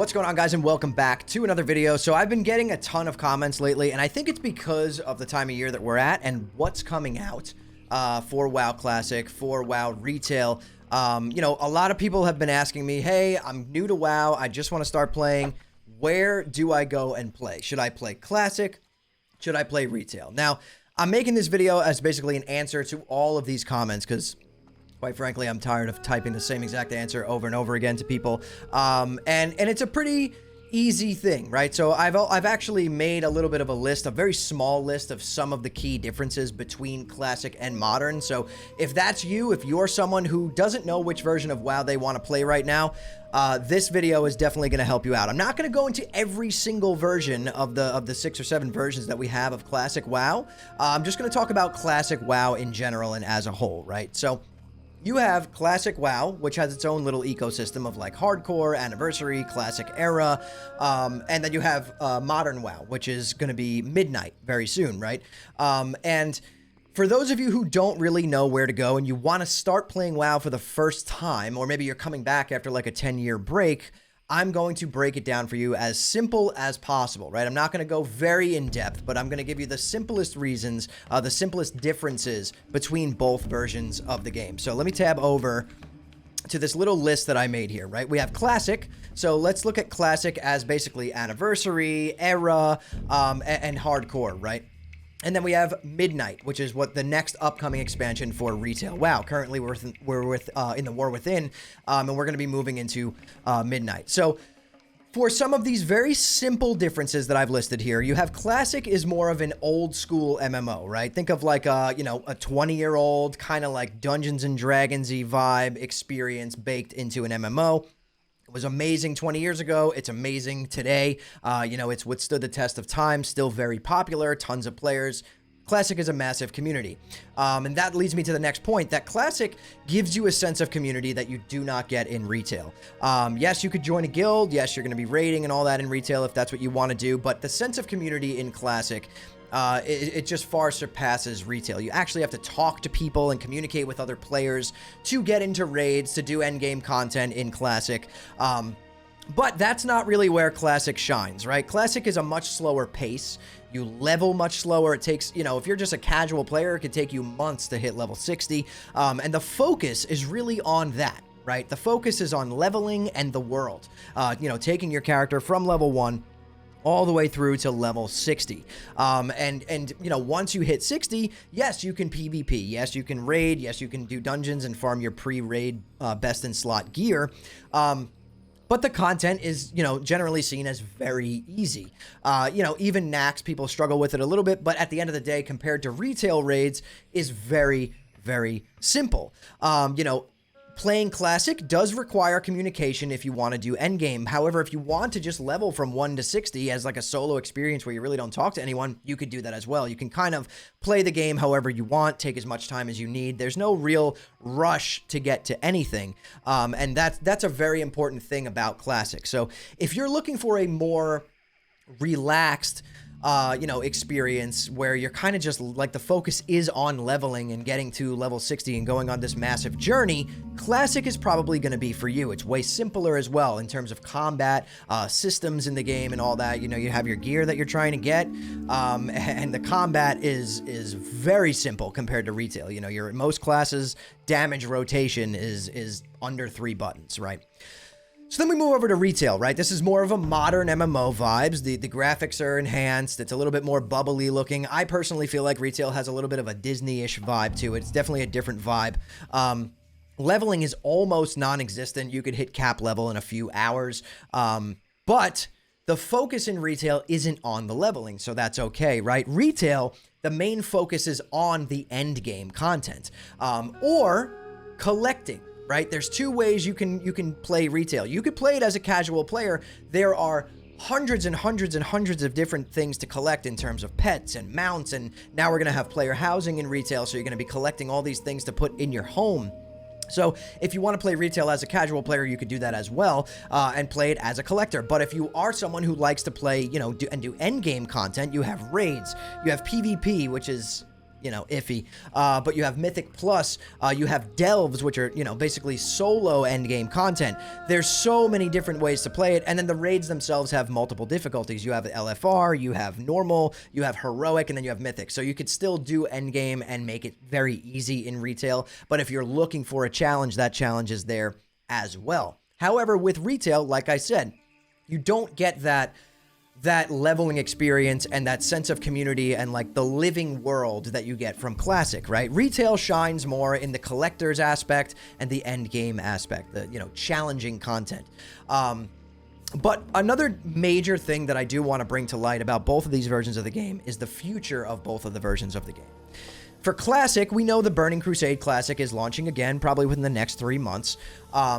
What's going on, guys, and welcome back to another video. So I've been getting a ton of comments lately, and I think it's because of the time of year that we're at and what's coming out for WoW Classic, for WoW Retail. You know, a lot of people have been asking me, hey, I'm new to WoW, I just want to start playing. Where do I go and play? Should I play Classic? Should I play Retail? Now, I'm making this video as basically an answer to all of these comments because, quite frankly, I'm tired of typing the same exact answer over and over again to people. And it's a pretty easy thing, right? So I've actually made a little bit of a list, a very small list of some of the key differences between Classic and Modern. So if that's you, if you're someone who doesn't know which version of WoW they want to play right now, this video is definitely going to help you out. I'm not going to go into every single version of the 6 or 7 versions that we have of Classic WoW. I'm just going to talk about Classic WoW in general and as a whole, right? So you have Classic WoW, which has its own little ecosystem of like Hardcore, Anniversary, Classic Era, and then you have Modern WoW, which is going to be Midnight very soon, right? And for those of you who don't really know where to go and you want to start playing WoW for the first time, or maybe you're coming back after like a 10-year break, I'm going to break it down for you as simple as possible, right? I'm not going to go very in-depth, but I'm going to give you the simplest reasons, the simplest differences between both versions of the game. So let me tab over to this little list that I made here, right? We have Classic. So let's look at Classic as basically Anniversary, Era, and Hardcore, right? And then we have Midnight, which is what the next upcoming expansion for Retail WoW. Currently, we're in the War Within, and we're going to be moving into Midnight. So for some of these very simple differences that I've listed here, you have Classic is more of an old school MMO, right? Think of like a 20-year-old kind of like Dungeons and Dragons-y vibe experience baked into an MMO. It was amazing 20 years ago. It's amazing today. It's withstood the test of time, still very popular, tons of players. Classic is a massive community. And that leads me to the next point, that Classic gives you a sense of community that you do not get in Retail. Yes, you could join a guild. Yes, you're going to be raiding and all that in Retail if that's what you want to do. But the sense of community in Classic, it just far surpasses Retail. You actually have to talk to people and communicate with other players to get into raids, to do endgame content in Classic. But that's not really where Classic shines, right? Classic is a much slower pace. You level much slower. It takes, if you're just a casual player, it could take you months to hit level 60. And the focus is really on that, right? The focus is on leveling and the world. Taking your character from level 1 all the way through to level 60. Once you hit 60, yes, you can PvP. Yes, you can raid. Yes, you can do dungeons and farm your pre-raid best in slot gear. But the content is, generally seen as very easy. Even Nax, people struggle with it a little bit, but at the end of the day, compared to Retail raids, is very, very simple. Playing Classic does require communication if you want to do endgame. However, if you want to just level from 1 to 60 as like a solo experience where you really don't talk to anyone, you could do that as well. You can kind of play the game however you want, take as much time as you need. There's no real rush to get to anything. And that's a very important thing about Classic. So if you're looking for a more relaxed experience where you're kind of just like the focus is on leveling and getting to level 60 and going on this massive journey, Classic is probably going to be for you. It's way simpler as well in terms of combat, systems in the game and all that. You have your gear that you're trying to get, and the combat is very simple compared to Retail. Your most classes damage rotation is under 3 buttons, right? So then we move over to Retail, right? This is more of a modern MMO vibes. The graphics are enhanced. It's a little bit more bubbly looking. I personally feel like Retail has a little bit of a Disney-ish vibe to it. It's definitely a different vibe. Leveling is almost non-existent. You could hit cap level in a few hours. But the focus in Retail isn't on the leveling, so that's okay, right? Retail, the main focus is on the end game content, or collecting. Right? There's 2 ways you can play Retail. You could play it as a casual player. There are hundreds and hundreds and hundreds of different things to collect in terms of pets and mounts, and now we're going to have player housing in Retail, so you're going to be collecting all these things to put in your home. So if you want to play Retail as a casual player, you could do that as well, and play it as a collector. But if you are someone who likes to play, do endgame content, you have raids, you have PvP, which is you know, iffy. But you have Mythic Plus, you have Delves, which are, you know, basically solo endgame content. There's so many different ways to play it, and then the raids themselves have multiple difficulties. You have LFR, you have normal, you have heroic, and then you have mythic. So you could still do endgame and make it very easy in retail, but if you're looking for a challenge, that challenge is there as well. However, with retail, like I said, you don't get that leveling experience and that sense of community and like the living world that you get from classic, right? Retail shines more in the collector's aspect and the end game aspect, the, you know, challenging content. But another major thing that I do want to bring to light about both of these versions of the game is the future of both of the versions of the game. For Classic, we know the Burning Crusade Classic is launching again, probably within the next 3 months.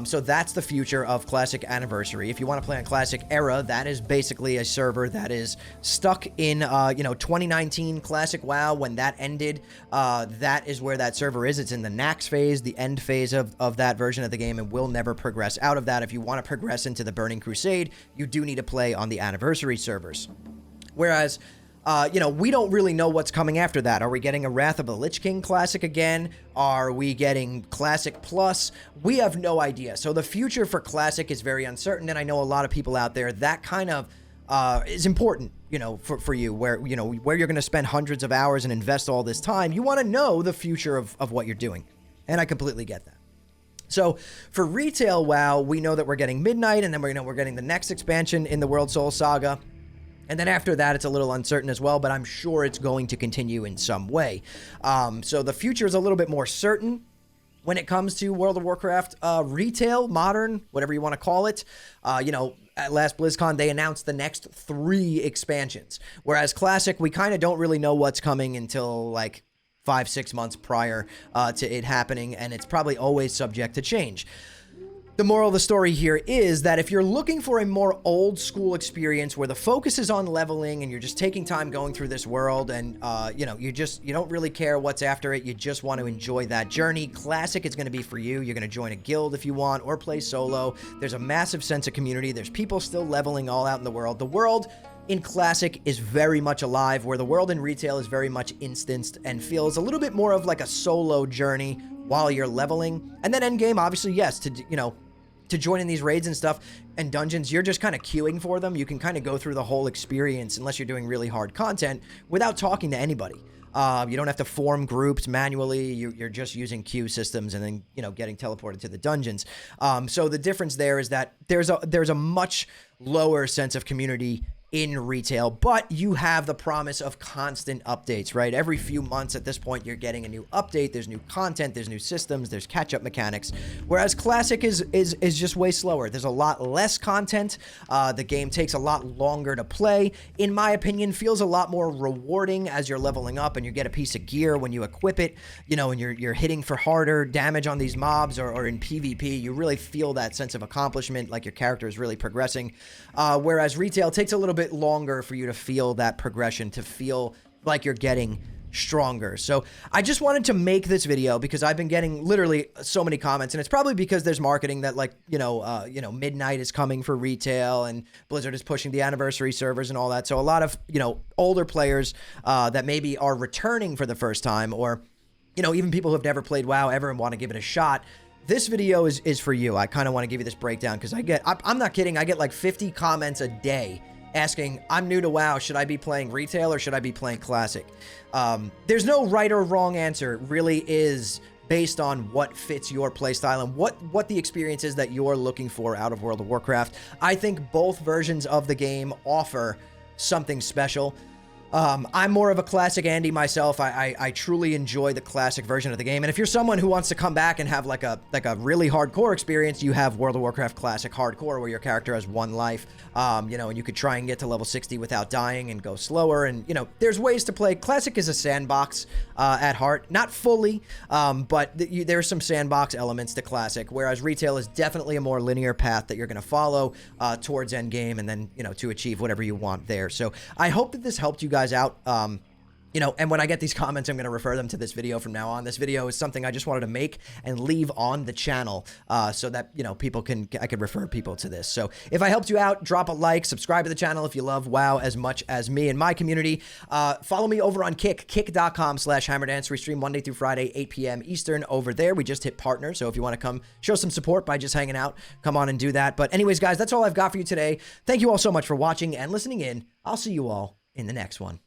So that's the future of Classic Anniversary. If you want to play on Classic Era, that is basically a server that is stuck in, 2019 Classic WoW. When that ended, that is where that server is. It's in the Nax phase, the end phase of that version of the game, and will never progress out of that. If you want to progress into the Burning Crusade, you do need to play on the Anniversary servers. Whereas... we don't really know what's coming after that. Are we getting a Wrath of the Lich King Classic again? Are we getting Classic Plus? We have no idea. So the future for Classic is very uncertain, and I know a lot of people out there, that kind of is important, for you, where you're going to spend hundreds of hours and invest all this time. You want to know the future of what you're doing, and I completely get that. So for retail WoW, we know that we're getting Midnight, and then we're getting the next expansion in the World Soul Saga. And then after that, it's a little uncertain as well, but I'm sure it's going to continue in some way. So the future is a little bit more certain when it comes to World of Warcraft retail, modern, whatever you want to call it. At last BlizzCon, they announced the next 3 expansions. Whereas Classic, we kind of don't really know what's coming until like 5-6 months prior to it happening, and it's probably always subject to change. The moral of the story here is that if you're looking for a more old school experience where the focus is on leveling and you're just taking time going through this world and, you don't really care what's after it, you just want to enjoy that journey, Classic is going to be for you. You're going to join a guild if you want or play solo. There's a massive sense of community. There's people still leveling all out in the world. The world in Classic is very much alive, where the world in retail is very much instanced and feels a little bit more of like a solo journey while you're leveling. And then endgame, obviously, yes, to join in these raids and stuff and dungeons, you're just kind of queuing for them. You can kind of go through the whole experience, unless you're doing really hard content, without talking to anybody. You don't have to form groups manually. You're just using queue systems and then, getting teleported to the dungeons. So the difference there is that there's a much lower sense of community in retail, but you have the promise of constant updates, right? Every few months at this point, you're getting a new update. There's new content, there's new systems, there's catch-up mechanics. Whereas Classic is just way slower. There's a lot less content. The game takes a lot longer to play. In my opinion, feels a lot more rewarding as you're leveling up and you get a piece of gear when you equip it, and you're hitting for harder damage on these mobs or in PvP. You really feel that sense of accomplishment, like your character is really progressing. Whereas retail takes a little bit longer for you to feel that progression, to feel like you're getting stronger. So I just wanted to make this video because I've been getting literally so many comments, and it's probably because there's marketing that Midnight is coming for retail and Blizzard is pushing the anniversary servers and all that. So a lot of, older players that maybe are returning for the first time, or, even people who have never played WoW ever and want to give it a shot. This video is for you. I kind of want to give you this breakdown because I'm not kidding, I get like 50 comments a day asking, I'm new to WoW, should I be playing retail or should I be playing Classic? There's no right or wrong answer. It really is based on what fits your playstyle and what the experience is that you're looking for out of World of Warcraft. I think both versions of the game offer something special. I'm more of a Classic Andy myself. I truly enjoy the Classic version of the game. And if you're someone who wants to come back and have like a really hardcore experience, you have World of Warcraft Classic Hardcore, where your character has 1 life, and you could try and get to level 60 without dying and go slower. And, there's ways to play. Classic is a sandbox at heart. Not fully, but there's some sandbox elements to Classic, whereas retail is definitely a more linear path that you're going to follow towards endgame and then, to achieve whatever you want there. So I hope that this helped you guys out. You know, and when I get these comments, I'm going to refer them to this video from now on. This video is something I just wanted to make and leave on the channel so that, you know, I could refer people to this. So if I helped you out, drop a like, subscribe to the channel if you love WoW as much as me and my community. Follow me over on kick.com/hammerdance. We stream Monday through Friday, 8 p.m. Eastern over there. We just hit partner. So if you want to come show some support by just hanging out, come on and do that. But anyways, guys, that's all I've got for you today. Thank you all so much for watching and listening in. I'll see you all in the next one.